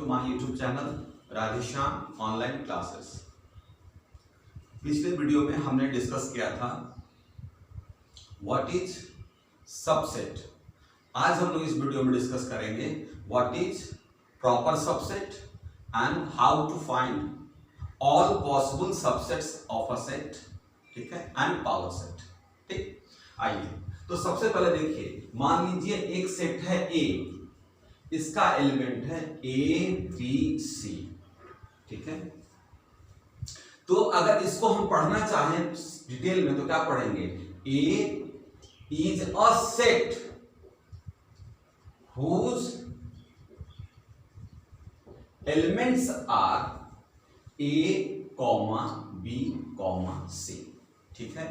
My YouTube channel Radheshyam online classes. पिछले video में हमने डिस्कस किया था व्हाट इज सबसेट। आज हम लोग इस वीडियो में डिस्कस करेंगे what is proper subset and how to find all possible subsets of a set, ठीक है, एंड पावर सेट। ठीक, आइए तो सबसे पहले देखिए, मान लीजिए एक सेट है ए, इसका एलिमेंट है ए बी सी, ठीक है। तो अगर इसको हम पढ़ना चाहें डिटेल में तो क्या पढ़ेंगे, A is a set whose elements are A comma B comma C, ठीक है।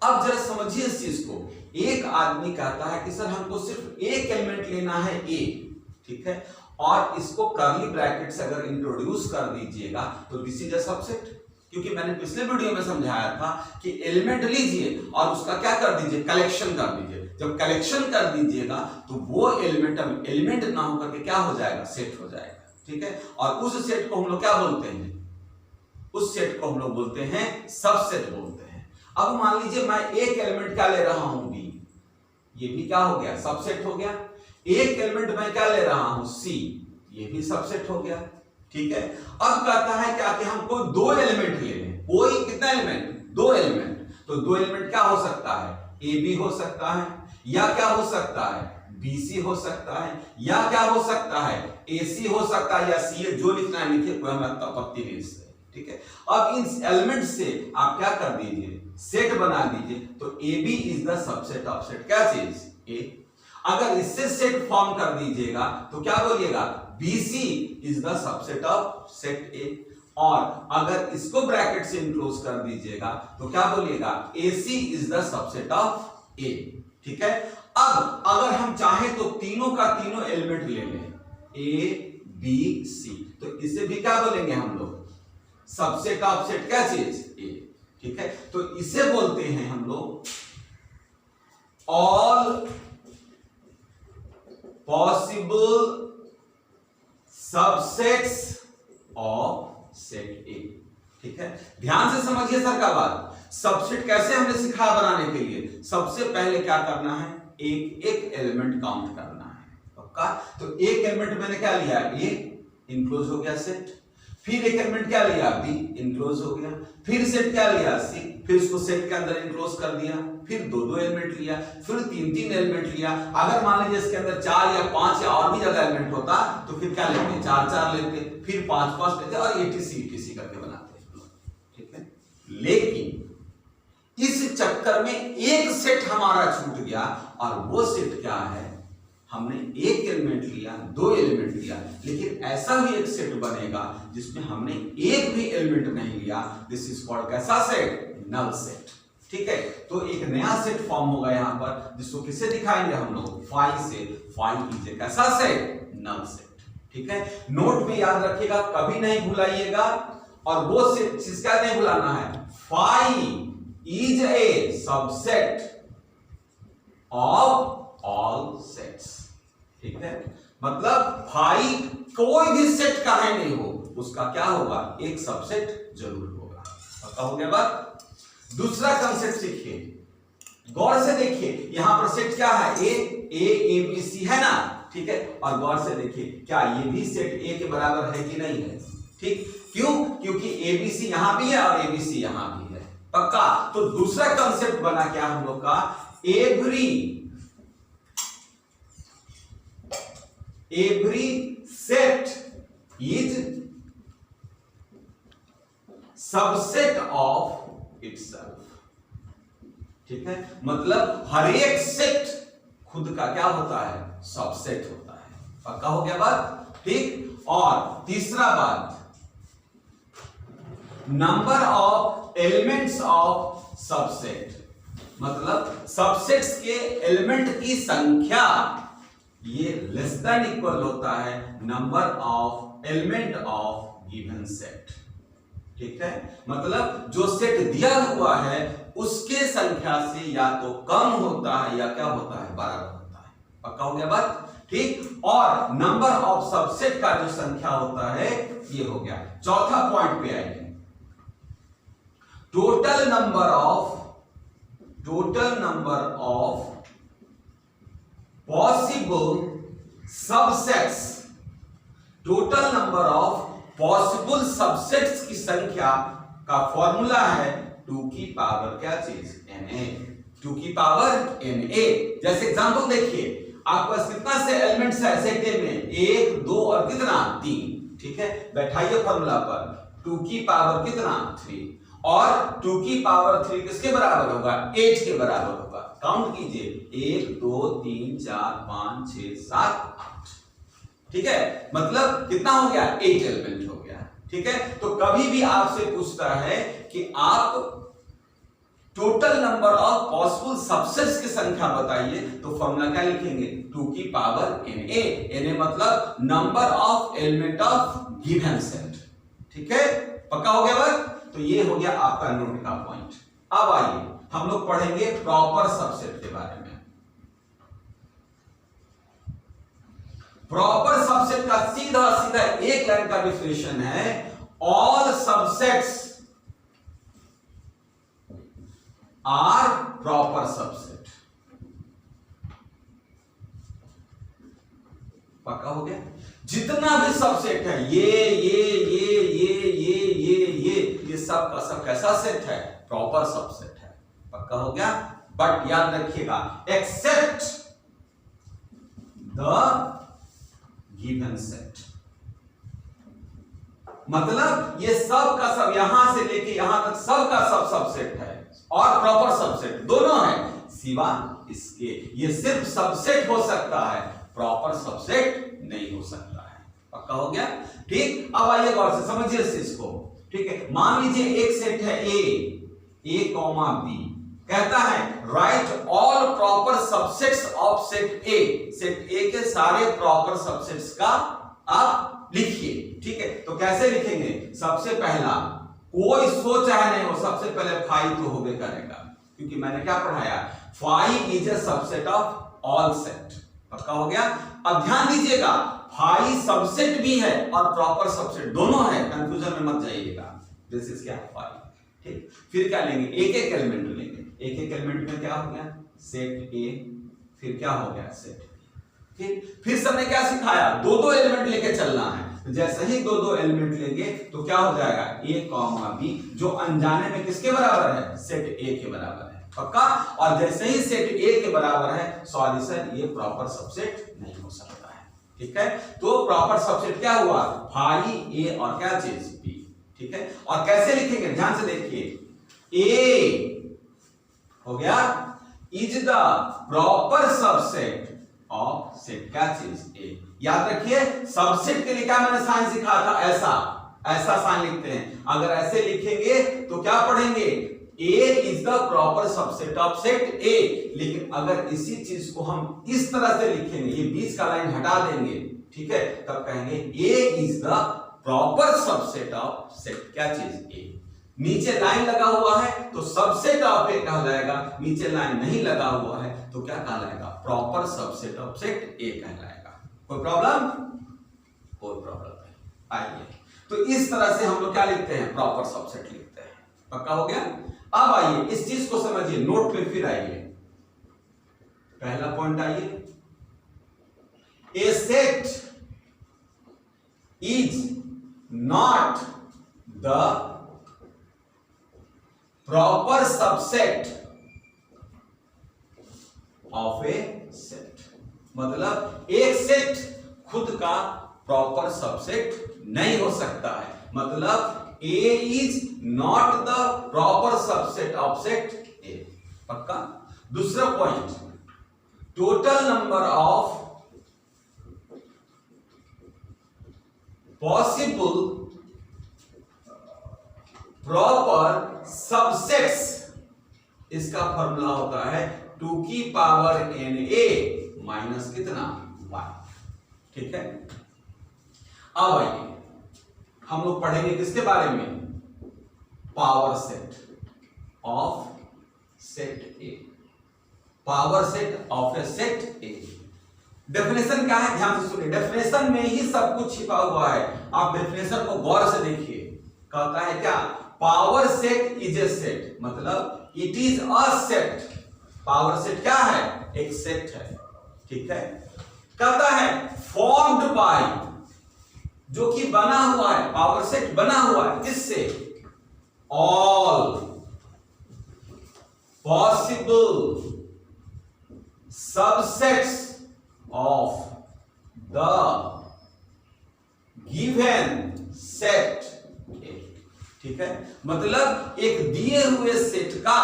अब जरा समझिए इस चीज को। एक आदमी कहता है कि सर हमको सिर्फ एक एलिमेंट लेना है ए, ठीक है, और इसको कर्ली ब्रैकेट से अगर इंट्रोड्यूस कर दीजिएगा तो दिस इज अ सबसेट। क्योंकि मैंने पिछले वीडियो में समझाया था कि एलिमेंट लीजिए और उसका क्या कर दीजिए, कलेक्शन कर दीजिए। जब कलेक्शन कर दीजिएगा तो वो एलिमेंट ना होकर के क्या हो जाएगा, सेट हो जाएगा, ठीक है। और उस सेट को हम लोग क्या बोलते हैं, उस सेट को हम लोग बोलते हैं सबसेट बोलते हैं। अब मान लीजिए मैं एक एलिमेंट क्या ले रहा हूं बी, ये भी क्या हो गया, सबसेट हो गया। एक एलिमेंट मैं क्या ले रहा हूं सी, ये भी सबसेट हो गया, ठीक है। अब कहता है क्या कि हमको दो एलिमेंट लेने, कोई कितना एलिमेंट, दो एलिमेंट। तो दो एलिमेंट क्या हो सकता है, ए बी हो सकता है, या क्या हो सकता है, बी सी हो सकता है, या क्या हो सकता है, ए सी हो सकता है, या सी, जो लिखना है लिखिए, कोई हमें आपत्ति नहीं इससे, ठीक है। अब इन एलिमेंट से आप क्या कर दीजिए, सेट बना दीजिए। तो A B is the subset of set, क्या चीज, ए। अगर इससे सेट फॉर्म कर दीजिएगा तो क्या बोलिएगा, BC is the subset of set ए। और अगर इसको ब्रैकेट से इनक्लोज कर दीजिएगा तो क्या बोलिएगा, AC is the subset of A, ठीक है। अब अगर हम चाहें तो तीनों का तीनों एलिमेंट ले लें, A B C, तो इसे भी क्या बोलेंगे हम लोग, सबसेट ऑफ सेट, क्या चीज, ए, ठीक है। तो इसे बोलते हैं हम लोग all possible subsets of set ए, ठीक है। ध्यान से समझिए सर का बात। सबसेट कैसे हमने सिखाया बनाने के लिए, सबसे पहले क्या करना है, एक एक एलिमेंट काउंट करना है, पक्का। तो एक एलिमेंट मैंने क्या लिया, ए, इनक्लोज हो गया सेट। फिर एक एलिमेंट क्या लिया, बी, इनक्लोज हो गया। फिर सेट क्या लिया, सी, फिर उसको सेट के अंदर इनक्लोज कर दिया। फिर दो दो एलिमेंट लिया, फिर तीन तीन एलिमेंट लिया। अगर मान लीजिए इसके अंदर 4 या 5 या और भी ज्यादा एलिमेंट होता तो फिर क्या लेते, 4 लेते, फिर 5 लेते और ETC करके बनाते, ठीक है। लेकिन इस चक्कर में एक सेट हमारा छूट गया, और वो सेट क्या है, हमने एक एलिमेंट लिया, दो एलिमेंट लिया, लेकिन ऐसा भी एक सेट बनेगा जिसमें हमने एक भी एलिमेंट नहीं लिया। दिस इज कॉल्ड कैसा सेट, नल सेट, ठीक है। तो एक नया सेट फॉर्म होगा यहां पर, जिसको किससे दिखाएंगे हम लोग, फाई से। फाई इज ए कैसा सेट, नल सेट, ठीक है। नोट में याद रखिएगा, कभी नहीं भुलाइएगा, और वो सेट चीज क्या नहीं भुलाना है, phi is a subset of all sets, ठीक है। मतलब फाई कोई भी सेट का है नहीं हो, उसका क्या होगा, एक सबसेट जरूर होगा, पता हो गया बात। दूसरा कंसेप्ट सीखिए, गौर से देखिए, यहां पर सेट क्या है, ए बी सी है ना, ठीक है। और गौर से देखिए, क्या ये भी सेट ए के बराबर है कि नहीं है, ठीक। क्यों, क्योंकि ए बी सी यहां भी है और ए बी सी यहां भी है, पक्का। तो दूसरा कंसेप्ट बना क्या हम लोग का, every set is subset of itself, ठीक है। मतलब हर एक सेट खुद का क्या होता है, सबसेट होता है, पक्का हो गया बात, ठीक। और तीसरा बात, number of elements of subset, मतलब सबसेट्स के एलिमेंट की संख्या ये लेस देन इक्वल होता है number of element of given set, ठीक है। मतलब जो सेट दिया हुआ है उसके संख्या से या तो कम होता है या क्या होता है, बराबर होता है, पक्का हो गया बात, ठीक, और नंबर ऑफ सबसेट का जो संख्या होता है ये हो गया। चौथा पॉइंट पे आइए, total number of possible subsets, total number of possible subsets की संख्या का फॉर्मूला है 2 की पावर क्या चीज, na, 2 की पावर na। जैसे एग्जांपल देखिए, आपके पास कितना से एलिमेंट्स है सेट ए में, 1 2 और कितना 3, ठीक है, बैठाइए फॉर्मूला पर 2 की पावर कितना 3, और 2 की पावर 3 किसके बराबर होगा, 8 के बराबर होगा। काउंट कीजिए, 1 2 3 4 5 6 7 8, ठीक है, मतलब कितना हो गया, 8 एलिमेंट हो गया, ठीक है। तो कभी भी आपसे पूछता है कि आप total number of possible subsets की संख्या बताइए, तो फॉर्मूला क्या लिखेंगे, 2 की पावर na, मतलब number of element of given set, ठीक है, पक्का हो गया बात। तो ये हो गया आपका नोट का पॉइंट। अब आइए हम लोग पढ़ेंगे प्रॉपर सबसेट के बारे में। प्रॉपर सबसेट का सीधा सीधा एक लाइन का डिफिनेशन है, all subsets are proper subset. पक्का हो गया, जितना भी सबसेट है ये सब का सब कैसा सेट है, प्रॉपर सबसेट है। पक्का हो गया, बट याद रखिएगा एक्सेप्ट द गिवन सेट, मतलब ये सब का सब यहां से लेके यहां तक सब का सब सबसेट है और प्रॉपर सबसेट दोनों है, सिवा इसके ये सिर्फ सबसेट हो सकता है, प्रॉपर सबसेट नहीं हो सकता है। पक्का हो गया, ठीक। अब आइए गौर से समझिए इस चीज को, ठीक है। मान लीजिए एक सेट है ए कॉमा बी, कहता है right all proper subsets of set A, set ए के सारे प्रॉपर सबसेट्स का आप लिखिए, ठीक है। तो कैसे लिखेंगे, सबसे पहला कोई सो चाहे नहीं हो, सबसे पहले फाइव तो होबे करेगा, क्योंकि मैंने क्या पढ़ाया, five is a subset of all set. पक्का हो गया। अब ध्यान दीजिएगा, फाइव सबसेट भी है और प्रॉपर सबसेट दोनों है, कंफ्यूजन में मत जाइएगा। दिस इज क्या, फाइव, ठीक। फिर क्या लेंगे, एक एक एलिमेंट लेंगे, एक एक एलिमेंट में क्या हो गया, सेट ए, फिर क्या हो गया, सेट बी, ठीक। फिर सबने क्या सिखाया, दो दो एलिमेंट लेके चलना है, तो जैसे ही दो दो एलिमेंट लेंगे तो क्या हो जाएगा, ए कॉमा बी, जो अनजाने में किसके बराबर है, सेट ए के बराबर है। पक्का। और जैसे ही सेट ए के बराबर है, सॉरी सर ये प्रॉपर सबसेट नहीं हो सकता है, ठीक है। तो प्रॉपर सबसेट क्या हुआ, फाइव ए और क्या चीज बी, ठीक है। और कैसे लिखेंगे, ध्यान से देखिए, ए हो गया is the proper subset of set क्या चीज ए। याद रखिए सबसेट के लिए क्या मैंने साइन सिखाया था, ऐसा साइन लिखते हैं। अगर ऐसे लिखेंगे तो क्या पढ़ेंगे, A is the proper subset of set A। लेकिन अगर इसी चीज को हम इस तरह से लिखेंगे, ये बीच का लाइन हटा देंगे, ठीक है, तब कहेंगे A is the proper subset of set क्या चीज A। नीचे लाइन लगा हुआ है तो सबसेट ऑफ A कहलाएगा, नीचे लाइन नहीं लगा हुआ है तो क्या कहलाएगा, proper subset of set A कहलाएगा। कोई प्रॉब्लम, कोई प्रॉब्लम नहीं। आइए, तो इस तरह से हम लोग क्या लिखते हैं, प्रॉपर सबसेट लिखते हैं। पक्का हो गया। अब आइए इस चीज को समझिए, नोट पे फिर आइए, पहला पॉइंट आइए, a set is not the proper subset of a set. मतलब एक सेट खुद का प्रॉपर सबसेट नहीं हो सकता है, मतलब A is not the proper subset of set A। पक्का। दूसरा point, total number of possible proper subsets, इसका फॉर्मूला होता है 2 की पावर na माइनस कितना, 1, ठीक है। अब आइए हम लोग पढ़ेंगे किसके बारे में, power set of set A, power set of a set A. Definition क्या है, ध्यान से सुनिए, डेफिनेशन में ही सब कुछ छिपा हुआ है। आप डेफिनेशन को गौर से देखिए। कहता है क्या, power set is a set, मतलब it is a set. Power set क्या है, एक सेट है, ठीक है। कहता है फॉर्म्ड बाय, जो कि बना हुआ है, पावर सेट बना हुआ है किससे, all possible subsets of the given set, ठीक है। मतलब एक दिए हुए सेट का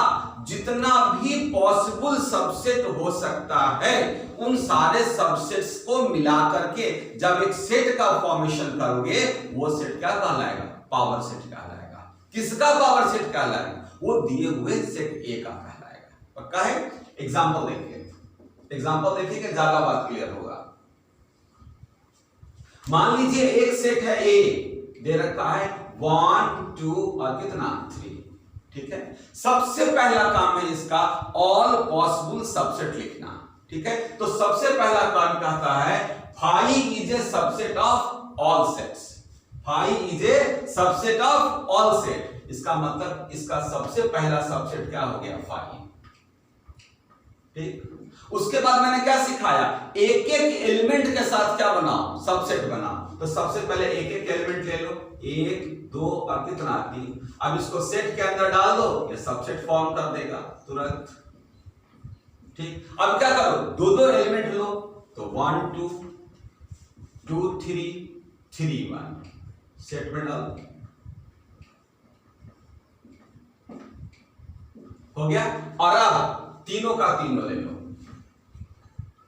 जितना भी पॉसिबल सबसेट हो सकता है, उन सारे सबसेट्स को मिलाकर के जब एक सेट का फॉर्मेशन करोगे, वो सेट क्या कहलाएगा, पावर सेट कहलाएगा। किसका पावर सेट कहलाएगा, वो दिए हुए सेट ए का कहलाएगा। पक्का है। एग्जांपल देखिए, एग्जांपल देखिए कि ज्यादा बात क्लियर होगा। मान लीजिए एक सेट है ए, दे रखा है 1 2 और कितना 3, ठीक है। सबसे पहला काम है इसका ऑल पॉसिबल सबसेट लिखना, ठीक है। तो सबसे पहला काम कहता है phi is a subset of all sets, phi is a subset of all set. इसका मतलब इसका सबसे पहला सबसेट क्या हो गया, फाई, ठीक। उसके बाद मैंने क्या सिखाया, एक एक एलिमेंट के साथ क्या बनाओ, सबसेट बनाओ। तो सबसे पहले एक एक एलिमेंट ले लो, 1 2 और कितना 3। अब इसको सेट के अंदर डाल दो, ये सबसेट फॉर्म कर देगा तुरंत, ठीक। अब क्या करो, दो दो एलिमेंट लो, तो 1 2 2 3 3 1 सेट में डालो, हो गया। और अब तीनों का तीनों ले लो,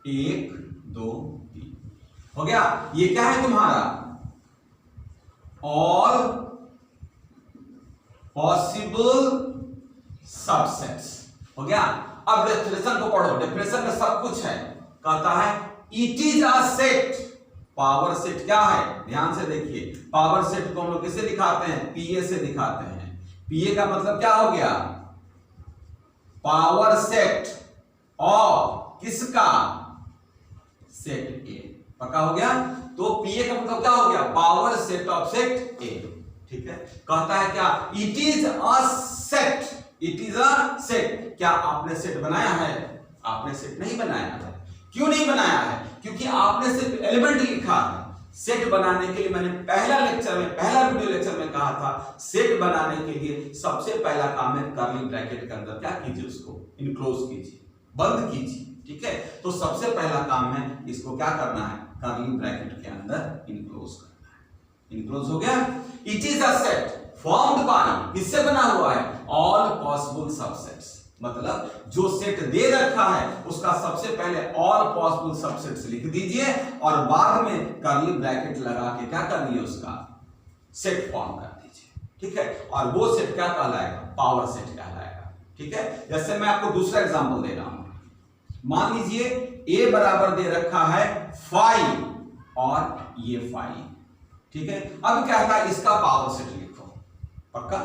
1 2 3, हो गया। ये क्या है तुम्हारा, ऑल पॉसिबल सबसेट्स, हो गया। अब डेफिनेशन को पढ़ो, डेफिनेशन में सब कुछ है। कहता है it is a set, power set क्या है, ध्यान से देखिए। पावर सेट को हम लोग किससे दिखाते हैं, पीए से दिखाते हैं। पीए का मतलब क्या हो गया, पावर सेट और किसका, सेट ए। पक्का हो गया। तो पीए का मतलब क्या हो गया, पावर सेट ऑफ सेट ए, ठीक है। कहता है क्या, it is a set, it is a set. क्या आपने सेट बनाया है, आपने सेट नहीं बनाया है। क्यों नहीं बनाया है, क्योंकि आपने सिर्फ एलिमेंट लिखा है। सेट बनाने के लिए मैंने पहला लेक्चर में, पहला वीडियो लेक्चर में कहा था, सेट बनाने के लिए सबसे पहला काम है कर्ली ब्रैकेट के अंदर क्या कीजिए, उसको इनक्लोज कीजिए, बंद कीजिए, ठीक है। तो सबसे पहला काम है इसको क्या करना है, कर्ली ब्रैकेट के अंदर इनक्लोज करना है। इनक्लोज हो गया। It is a set formed by, किससे बना हुआ है, ऑल पॉसिबल सबसेट्स। मतलब जो सेट दे रखा है उसका सबसे पहले ऑल पॉसिबल सबसेट्स लिख दीजिए और बाद में कर्ली ब्रैकेट लगा के क्या कर दिए, उसका सेट फॉर्म कर दीजिए, ठीक है। और वो सेट क्या कहलाएगा, पावर सेट कहलाएगा, ठीक है। जैसे मैं आपको दूसरा एग्जांपल दे रहा हूं। मान लीजिए a बराबर दे रखा है 5 और ये 5, ठीक है। अब क्या कहता है, इसका पावर सेट लिखो, पक्का।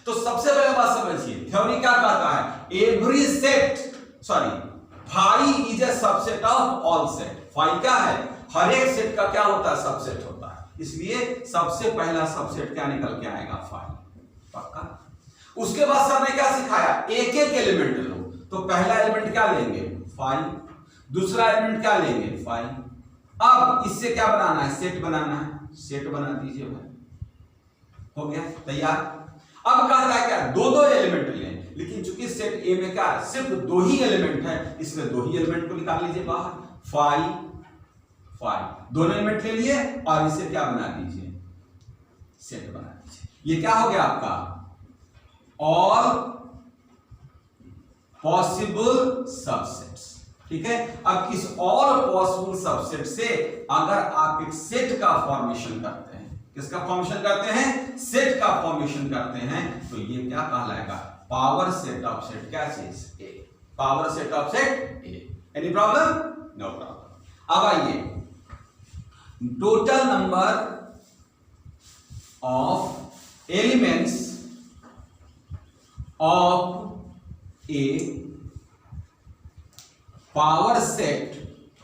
तो सबसे पहले बात समझिए, थ्योरी क्या कहता है, every set, sorry, phi is a subset of all set. Phi क्या है, हर एक सेट का क्या होता है, सबसेट होता है। इसलिए सबसे पहला सबसेट क्या निकल के आएगा, फाई, पक्का। उसके बाद सर ने क्या सिखाया, एक एक एलिमेंट लो। तो पहला एलिमेंट क्या लेंगे, 5, दूसरा एलिमेंट क्या लेंगे, 5। अब इससे क्या बनाना है, सेट बनाना है, सेट बना दीजिए भाई, हो गया तैयार। अब कहता है क्या, दो दो एलिमेंट लें, लेकिन चूंकि सेट ए में क्या सिर्फ 2 ही एलिमेंट है, इसमें 2 ही एलिमेंट को निकाल लीजिए बाहर, 5 5 दोनों एलिमेंट ले लिए और इसे क्या बना दीजिए, सेट बना दीजिए। ये क्या हो गया आपका, ऑल पॉसिबल सबसेट्स, ठीक है। अब इस ऑल पॉसिबल सबसेट से अगर आप एक सेट का फॉर्मेशन करते हैं, किसका फॉर्मेशन करते हैं, सेट का फॉर्मेशन करते हैं, तो ये क्या कहलाएगा, पावर सेट ऑफ सेट, क्या चीज, A, power set of set A. Any problem, no problem. अब आइए, total number of elements of A power set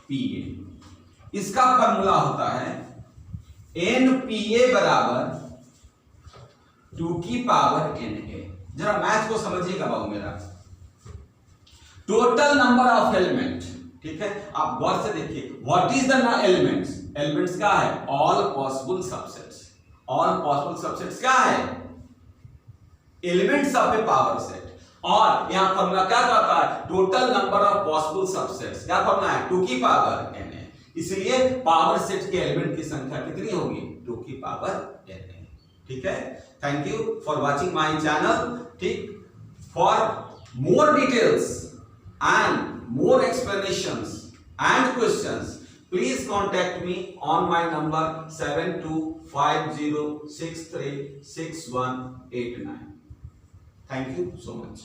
PA, इसका फॉर्मूला होता है NPA बराबर 2 की पावर NA। जरा मैथ को समझिएगा बाबू मेरा। टोटल नंबर ऑफ एलिमेंट, ठीक है, आप गौर से देखिए, what is the elements? Elements क्या है? All possible subsets. All possible subsets क्या है? Elements of A power set. और यहां फॉर्मूला क्या कहता है? Total number of possible subsets. क्या फॉर्मूला है? 2 की पावर NA। इसलिए पावर सेट के एलिमेंट की संख्या कितनी होगी? 2 की पावर NA। ठीक है, thank you for watching my channel. ठीक, for more details and more explanations and questions, please contact me on my number 7250636189. Thank you so much.